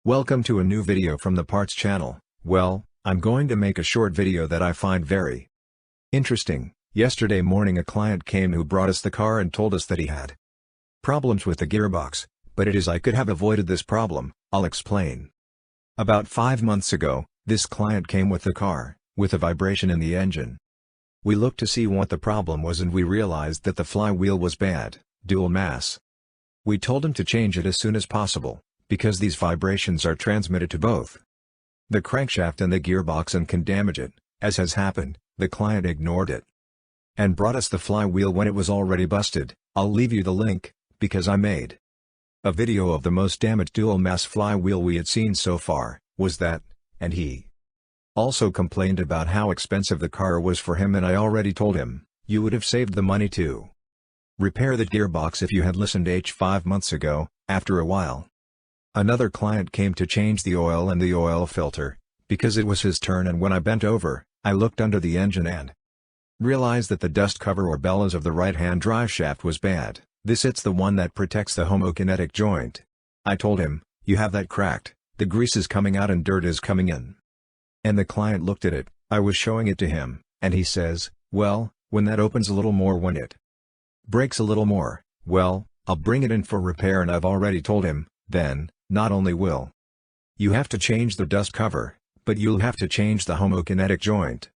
Welcome to a new video from the Parts channel. Well, I'm going to make a short video that I find very interesting. Yesterday morning a client came who brought us the car and told us that he had problems with the gearbox, but I could have avoided this problem. I'll explain. About 5 months ago, this client came with the car, with a vibration in the engine. We looked to see what the problem was and we realized that the flywheel was bad, dual mass. We told him to change it as soon as possible, because these vibrations are transmitted to both the crankshaft and the gearbox and can damage it. As has happened, the client ignored it and brought us the flywheel when it was already busted. I'll leave you the link, because I made a video of the most damaged dual mass flywheel we had seen so far, was that, and he also complained about how expensive the car was for him, and I already told him, you would have saved the money to repair the gearbox if you had listened 5 months ago. After a while, another client came to change the oil and the oil filter, because it was his turn, and when I bent over, I looked under the engine and realized that the dust cover or bellows of the right-hand drive shaft was bad. It's the one that protects the homokinetic joint. I told him, you have that cracked, the grease is coming out and dirt is coming in. And the client looked at it. I was showing it to him, and he says, well, when that opens a little more, when it breaks a little more, well, I'll bring it in for repair. And I've already told him, then, not only will you have to change the dust cover, but you'll have to change the homokinetic joint,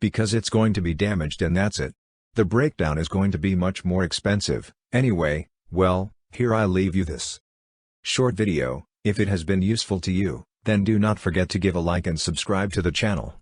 because it's going to be damaged, and that's it. The breakdown is going to be much more expensive. Anyway, well, here I leave you this short video. If it has been useful to you, then do not forget to give a like and subscribe to the channel.